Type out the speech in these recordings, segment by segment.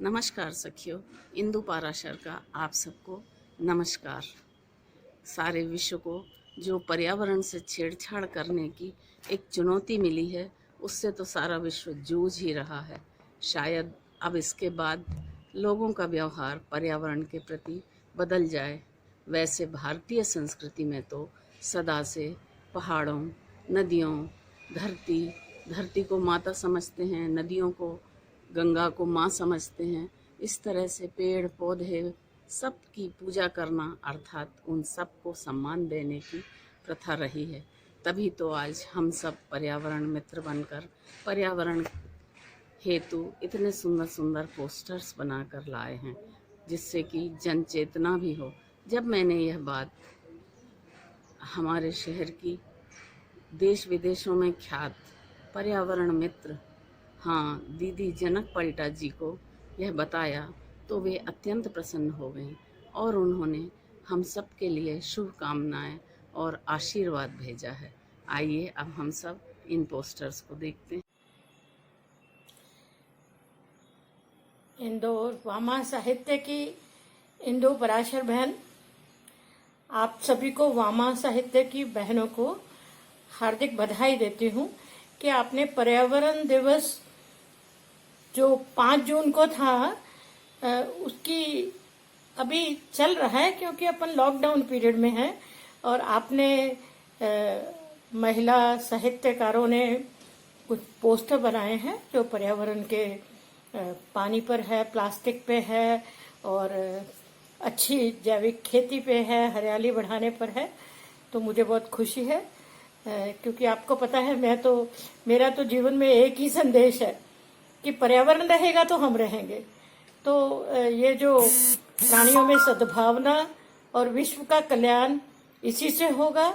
नमस्कार सखियों, इंदु पाराशर का आप सबको नमस्कार। सारे विश्व को जो पर्यावरण से छेड़छाड़ करने की एक चुनौती मिली है, उससे तो सारा विश्व जूझ ही रहा है। शायद अब इसके बाद लोगों का व्यवहार पर्यावरण के प्रति बदल जाए। वैसे भारतीय संस्कृति में तो सदा से पहाड़ों, नदियों, धरती को माता समझते हैं, नदियों को, गंगा को माँ समझते हैं। इस तरह से पेड़ पौधे सब की पूजा करना अर्थात उन सब को सम्मान देने की प्रथा रही है। तभी तो आज हम सब पर्यावरण मित्र बनकर पर्यावरण हेतु इतने सुंदर सुंदर पोस्टर्स बनाकर लाए हैं, जिससे कि जन चेतना भी हो। जब मैंने यह बात हमारे शहर की देश विदेशों में ख्यात पर्यावरण मित्र, हाँ, दीदी जनक पलटा जी को यह बताया, तो वे अत्यंत प्रसन्न हो गईं और उन्होंने हम सब के लिए शुभकामनाएं और आशीर्वाद भेजा है। आइए अब हम सब इन पोस्टर्स को देखते हैं। इंदौर वामा साहित्य की इंदु पराशर बहन, आप सभी को वामा साहित्य की बहनों को हार्दिक बधाई देती हूँ कि आपने पर्यावरण दिवस जो 5 जून को था उसकी अभी चल रहा है, क्योंकि अपन लॉकडाउन पीरियड में है। और आपने महिला साहित्यकारों ने कुछ पोस्टर बनाए हैं जो पर्यावरण के पानी पर है, प्लास्टिक पे है और अच्छी जैविक खेती पे है, हरियाली बढ़ाने पर है। तो मुझे बहुत खुशी है, क्योंकि आपको पता है मेरा तो जीवन में एक ही संदेश है कि पर्यावरण रहेगा तो हम रहेंगे। तो ये जो प्राणियों में सद्भावना और विश्व का कल्याण इसी से होगा।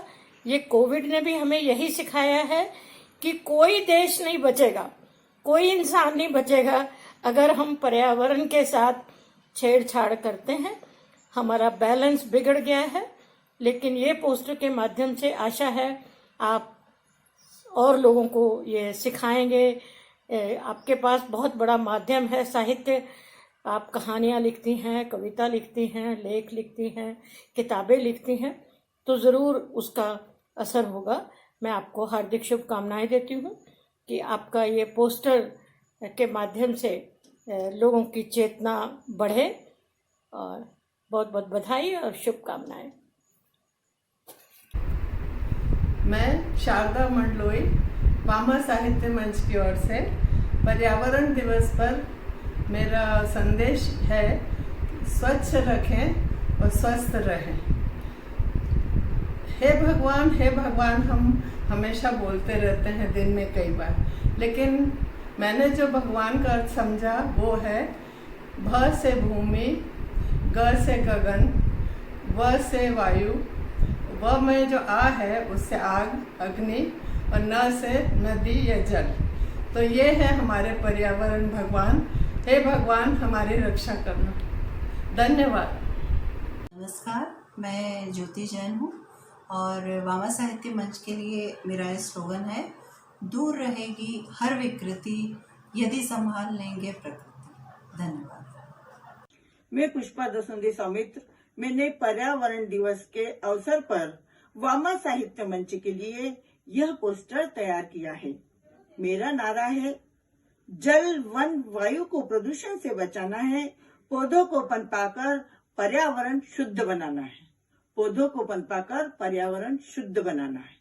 ये कोविड ने भी हमें यही सिखाया है कि कोई देश नहीं बचेगा, कोई इंसान नहीं बचेगा अगर हम पर्यावरण के साथ छेड़छाड़ करते हैं। हमारा बैलेंस बिगड़ गया है, लेकिन ये पोस्टर के माध्यम से आशा है आप और लोगों को ये सिखाएंगे। आपके पास बहुत बड़ा माध्यम है साहित्य, आप कहानियाँ लिखती हैं, कविता लिखती हैं, लेख लिखती हैं, किताबें लिखती हैं, तो ज़रूर उसका असर होगा। मैं आपको हार्दिक शुभकामनाएं देती हूँ कि आपका ये पोस्टर के माध्यम से लोगों की चेतना बढ़े, और बहुत बहुत बधाई और शुभकामनाएं। मैं शारदा मंडलोई वामा साहित्य मंच की ओर से पर्यावरण दिवस पर मेरा संदेश है, स्वच्छ रखें और स्वस्थ रहें। हे भगवान हम हमेशा बोलते रहते हैं दिन में कई बार, लेकिन मैंने जो भगवान का अर्थ समझा वो है भ से भूमि, ग से गगन, व से वायु, व में जो आ है उससे आग, अग्नि, और न से नदी या जल। तो ये है हमारे पर्यावरण भगवान। हे भगवान हमारी रक्षा करना। धन्यवाद। नमस्कार, मैं ज्योति जैन हूँ और वामा साहित्य मंच के लिए मेरा ये स्लोगन है, दूर रहेगी हर विकृति यदि संभाल लेंगे प्रकृति। धन्यवाद। मैं पुष्पा दसुंदी सौमित्र, मैंने पर्यावरण दिवस के अवसर पर वामा साहित्य मंच के लिए यह पोस्टर तैयार किया है। मेरा नारा है, जल वन वायु को प्रदूषण से बचाना है, पौधों को पनपाकर पर्यावरण शुद्ध बनाना है। पौधों को पनपाकर पर्यावरण शुद्ध बनाना है।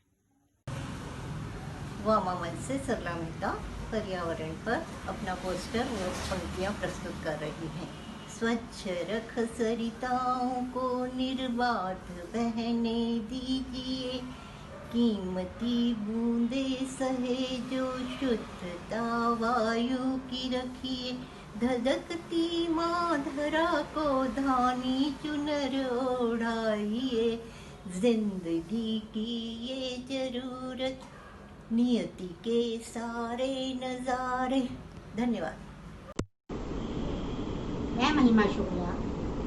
वामा मंच से सरला मेहता पर्यावरण पर अपना पोस्टर और पंक्तियाँ प्रस्तुत कर रही हैं। स्वच्छ रख सरिताओं को निर्बाध बहने दीजिए, कीमती बूंदे सहे जो शुद्धता वायु की रखिए, धधकती माँ धरा को धानी चुनर ओढ़ाइए, जिंदगी की ये जरूरत नियति के सारे नजारे। धन्यवाद। मैं महिमा शुक्ला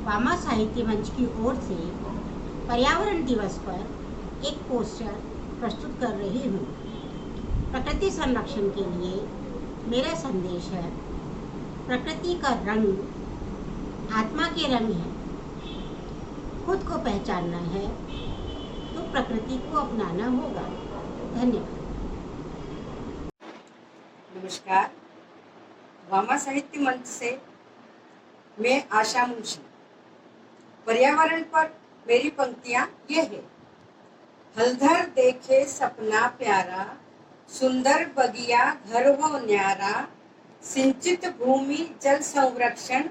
वामा साहित्य मंच की ओर से पर्यावरण दिवस पर एक पोस्टर प्रस्तुत कर रही हूँ। प्रकृति संरक्षण के लिए मेरा संदेश है, प्रकृति का रंग आत्मा के रंग है। खुद को पहचानना है तो प्रकृति को अपनाना होगा। धन्यवाद। नमस्कार, वामा साहित्य मंच से मैं आशा मुंशी। पर्यावरण पर मेरी पंक्तियां ये है। हलधर देखे सपना प्यारा, सुंदर बगिया घर वो न्यारा, सिंचित भूमि जल संरक्षण,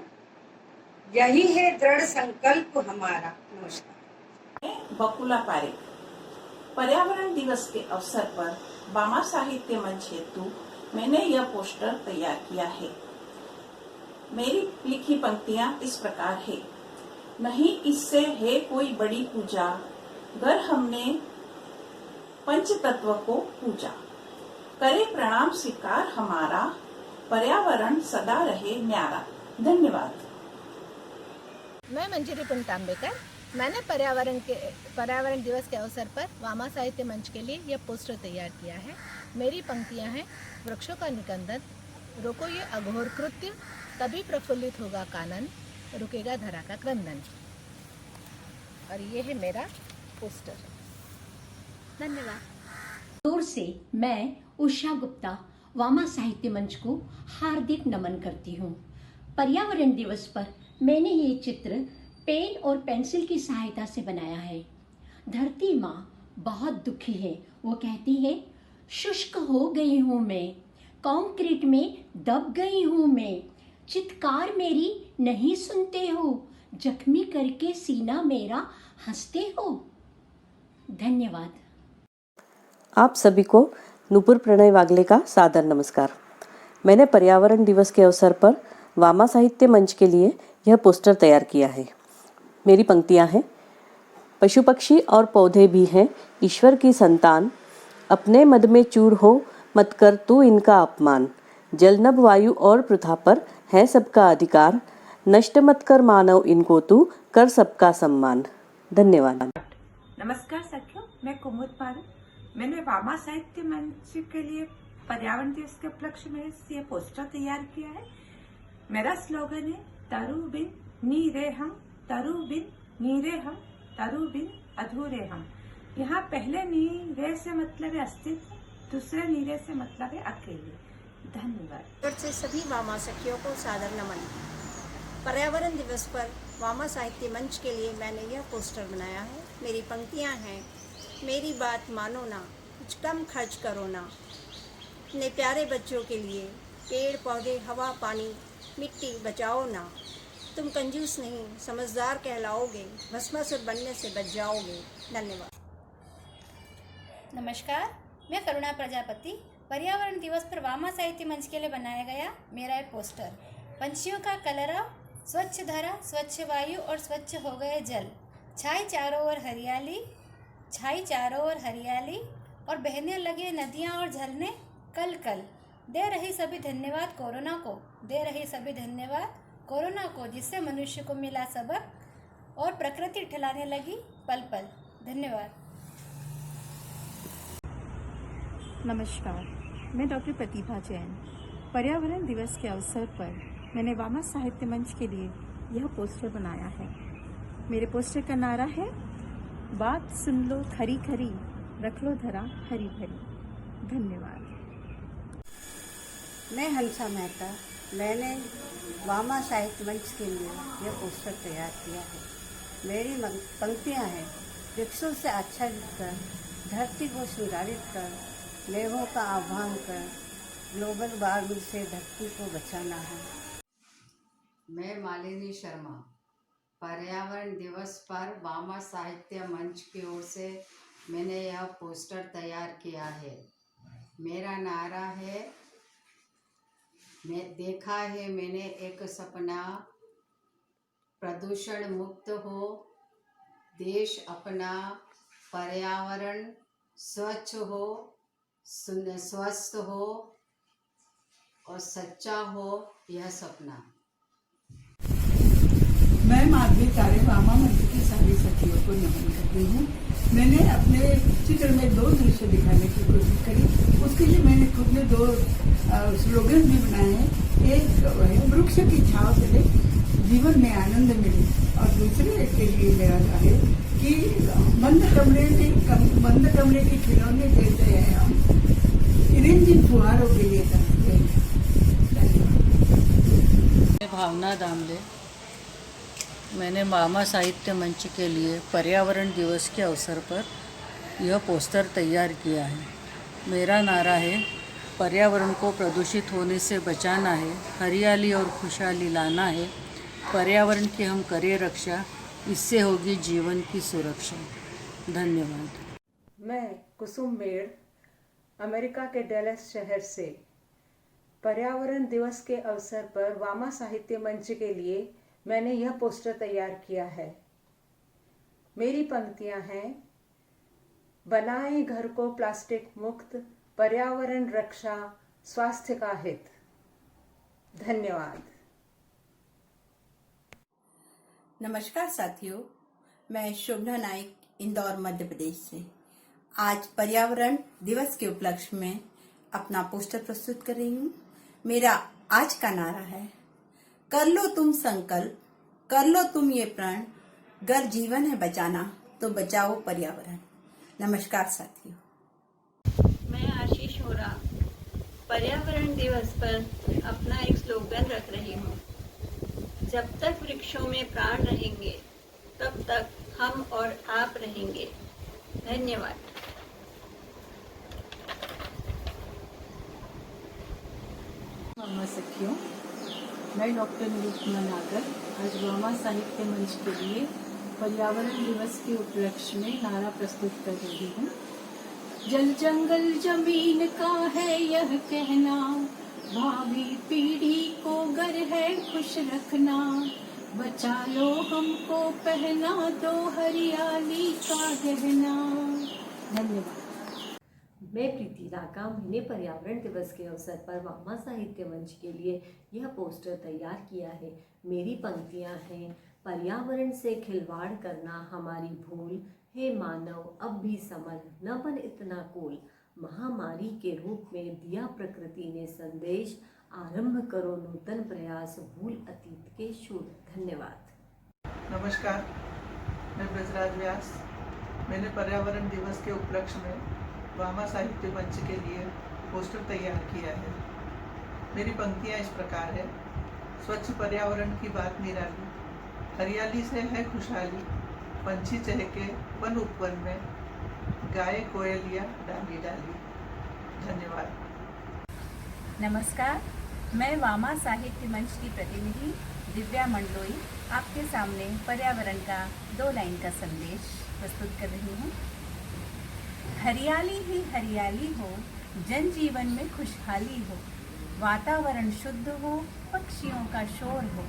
यही है दृढ़ संकल्प हमारा। नमस्कार। बकुला पारेख। पर्यावरण दिवस के अवसर पर वामा साहित्य मंच हेतु मैंने यह पोस्टर तैयार किया है। मेरी लिखी पंक्तियां इस प्रकार है। नहीं इससे है कोई बड़ी पूजा, गर हमने पंच तत्व को पूजा, करे प्रणाम स्वीकार हमारा, पर्यावरण सदा रहे न्यारा। धन्यवाद। मैं मंजरी पुनतांबेकर। मैंने पर्यावरण दिवस के अवसर पर वामा साहित्य मंच के लिए यह पोस्टर तैयार किया है। मेरी पंक्तियां हैं। वृक्षों का निकंदन, रोको ये अघोर कृत्य, तभी प्रफुल्लित होगा कानन, रुकेगा धरा का क्रंदन। और ये है मेरा पोस्टर। धन्यवाद। दूर से मैं उषा गुप्ता वामा साहित्य मंच को हार्दिक नमन करती हूँ। पर्यावरण दिवस पर मैंने ये चित्र पेन और पेंसिल की सहायता से बनाया है। धरती माँ बहुत दुखी है। वो कहती है, शुष्क हो गई हूँ मैं, कंक्रीट में दब गई हूँ मैं, चित्कार मेरी नहीं सुनते हो, जख्मी करके सीना मेरा हंसते हो। धन्यवाद। आप सभी को नुपुर प्रणय वागले का सादर नमस्कार। मैंने पर्यावरण दिवस के अवसर पर वामा साहित्य मंच के लिए यह पोस्टर तैयार किया है। मेरी पंक्तियां हैं। पशु पक्षी और पौधे भी हैं ईश्वर की संतान, अपने मद में चूर हो मत कर तू इनका अपमान, जल नभ वायु और पृथा पर है सबका अधिकार, नष्ट मत कर मानव इनको तू, कर सबका सम्मान। धन्यवाद। नमस्कार साथियों, मैं कुमुद पारू। मैंने वामा साहित्य मंच के लिए पर्यावरण दिवस के उपलक्ष्य में ये पोस्टर तैयार किया है। मेरा स्लोगन है, तरु बिन नीरे हम, तरु बिन नीरे हम, तरु बिन अधूरे हम। यहाँ पहले नीरे से मतलब है अस्तित्व, दूसरे नीरे से मतलब है अकेले। धन्यवाद। से सभी वामा सखियों को सादर नमन। पर्यावरण दिवस पर वामा साहित्य मंच के लिए मैंने यह पोस्टर बनाया है। मेरी पंक्तियाँ हैं। मेरी बात मानो ना, कुछ कम खर्च करो ना, अपने प्यारे बच्चों के लिए पेड़ पौधे हवा पानी मिट्टी बचाओ ना, तुम कंजूस नहीं समझदार कहलाओगे, भस्मासुर बनने से बच जाओगे। धन्यवाद। नमस्कार, मैं करुणा प्रजापति। पर्यावरण दिवस पर वामा साहित्य मंच के लिए बनाया गया मेरा एक पोस्टर। पंछियों का कलरव, स्वच्छ धरा, स्वच्छ वायु और स्वच्छ हो गए जल, छाई चारों ओर हरियाली, छाई चारों ओर हरियाली और बहने लगे नदियाँ और झरने कल कल। दे रही सभी धन्यवाद कोरोना को, दे रही सभी धन्यवाद कोरोना को, जिससे मनुष्य को मिला सबक और प्रकृति ठिलाने लगी पल पल। धन्यवाद। नमस्कार, मैं डॉक्टर प्रतिभा जैन। पर्यावरण दिवस के अवसर पर मैंने वामा साहित्य मंच के लिए यह पोस्टर बनाया है। मेरे पोस्टर का नारा है, बात सुन लो खरी खरी, रख लो धरा हरी भरी। धन्यवाद। मैं हंसा मेहता। मैंने वामा साहित्य मंच के लिए यह पोस्टर तैयार किया है। मेरी पंक्तियाँ हैं, वृक्षों से आच्छादित कर, धरती को सुधारित कर, मेघों का आह्वान कर, ग्लोबल वार्मिंग से धरती को बचाना है। मैं मालिनी शर्मा। पर्यावरण दिवस पर वामा साहित्य मंच की ओर से मैंने यह पोस्टर तैयार किया है। मेरा नारा है, मैं देखा है मैंने एक सपना, प्रदूषण मुक्त हो देश अपना, पर्यावरण स्वच्छ हो, स्वस्थ हो और सच्चा हो यह सपना। मैं माधवी तारे वामा मंच की सारी सखियों को नमन करती हूँ। मैंने अपने चित्र में 2 दृश्य दिखाने की कोशिश करी। उसके लिए मैंने खुद ने 2 स्लोगन भी बनाए हैं। एक है वृक्ष की छांव से ले जीवन में आनंद मिले, और दूसरे के लिए मेरा है कि बंद कमरे के खिलौने देते हैं हम रिमझिम फुहारों के लिए करते हैं। भावना दामले, मैंने वामा साहित्य मंच के लिए पर्यावरण दिवस के अवसर पर यह पोस्टर तैयार किया है। मेरा नारा है, पर्यावरण को प्रदूषित होने से बचाना है, हरियाली और खुशहाली लाना है, पर्यावरण की हम करें रक्षा, इससे होगी जीवन की सुरक्षा। धन्यवाद। मैं कुसुम मेड़ अमेरिका के डैलस शहर से पर्यावरण दिवस के अवसर पर वामा साहित्य मंच के लिए मैंने यह पोस्टर तैयार किया है। मेरी पंक्तियां हैं, बनाएं घर को प्लास्टिक मुक्त, पर्यावरण रक्षा, स्वास्थ्य का हित। धन्यवाद। नमस्कार साथियों, मैं शोभना नाइक इंदौर मध्य प्रदेश से आज पर्यावरण दिवस के उपलक्ष्य में अपना पोस्टर प्रस्तुत कर रही हूँ। मेरा आज का नारा है, कर लो तुम संकल्प, कर लो तुम ये प्रण, अगर जीवन है बचाना तो बचाओ पर्यावरण। नमस्कार साथियों। मैं आशीष होरा पर्यावरण दिवस पर अपना एक स्लोगन रख रही हूँ। जब तक वृक्षों में प्राण रहेंगे तब तक हम और आप रहेंगे। धन्यवाद। वामा सखियों, मैं डॉक्टर निरुपमा नागर आज वामा साहित्य मंच के लिए पर्यावरण दिवस के उपलक्ष्य में नारा प्रस्तुत कर रही हूँ। जल जंगल जमीन का है यह कहना, भावी पीढ़ी को घर है खुश रखना, बचा लो हमको पहना दो हरियाली का गहना। धन्यवाद। मैं प्रीति राका, मैंने पर्यावरण दिवस के अवसर पर वामा साहित्य मंच के लिए यह पोस्टर तैयार किया है। मेरी पंक्तियां हैं, पर्यावरण से खिलवाड़ करना हमारी भूल, हे मानव अब भी संभल, न बन इतना कूल, महामारी के रूप में दिया प्रकृति ने संदेश, आरंभ करो नूतन प्रयास, भूल अतीत के शूल। धन्यवाद। नमस्कार, मैं ब्रजराज व्यास। मैंने पर्यावरण दिवस के उपलक्ष्य में वामा साहित्य मंच के लिए पोस्टर तैयार किया है। मेरी पंक्तियाँ इस प्रकार है, स्वच्छ पर्यावरण की बात निराली, हरियाली से है खुशहाली, पंछी चहके वन उपवन में, गाये कोयलिया डाली डाली। धन्यवाद। नमस्कार, मैं वामा साहित्य मंच की प्रतिनिधि दिव्या मंडलोई आपके सामने पर्यावरण का 2 लाइन का संदेश प्रस्तुत कर रही हूँ। हरियाली ही हरियाली हो, जन जीवन में खुशहाली हो, वातावरण शुद्ध हो, पक्षियों का शोर हो,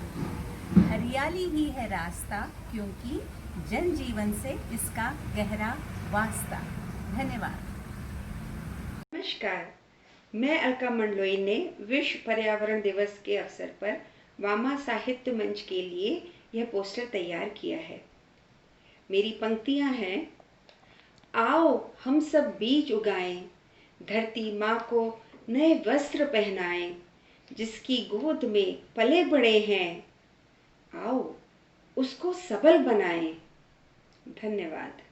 हरियाली ही है रास्ता, क्योंकि जन जीवन से इसका गहरा वास्ता। धन्यवाद। नमस्कार, मैं अलका मंडलोई ने विश्व पर्यावरण दिवस के अवसर पर वामा साहित्य मंच के लिए यह पोस्टर तैयार किया है। मेरी पंक्तियां हैं, आओ हम सब बीज उगाएं, धरती माँ को नए वस्त्र पहनाएं, जिसकी गोद में पले बड़े हैं, आओ उसको सबल बनाएं। धन्यवाद।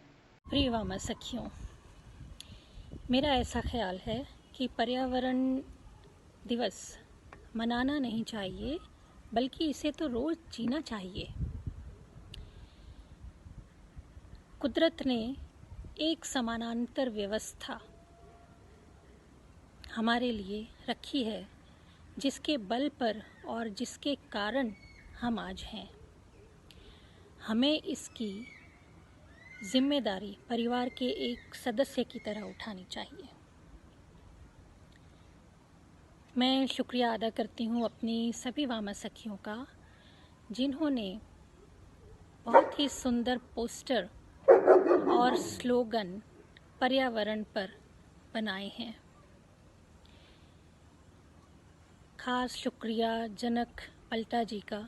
प्रिय वामा सखियों, मेरा ऐसा ख्याल है कि पर्यावरण दिवस मनाना नहीं चाहिए, बल्कि इसे तो रोज जीना चाहिए। कुदरत ने एक समानांतर व्यवस्था हमारे लिए रखी है, जिसके बल पर और जिसके कारण हम आज हैं। हमें इसकी जिम्मेदारी परिवार के एक सदस्य की तरह उठानी चाहिए। मैं शुक्रिया अदा करती हूँ अपनी सभी वामा सखियों का, जिन्होंने बहुत ही सुंदर पोस्टर और स्लोगन पर्यावरण पर बनाए हैं। खास शुक्रिया जनक पलटा जी का,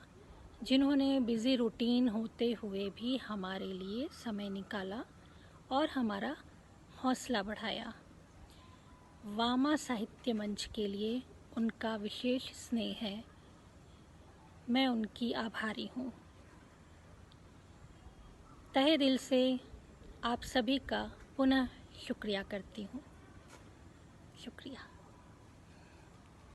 जिन्होंने बिज़ी रूटीन होते हुए भी हमारे लिए समय निकाला और हमारा हौसला बढ़ाया। वामा साहित्य मंच के लिए उनका विशेष स्नेह है। मैं उनकी आभारी हूँ। तहे दिल से आप सभी का पुनः शुक्रिया करती हूँ। शुक्रिया।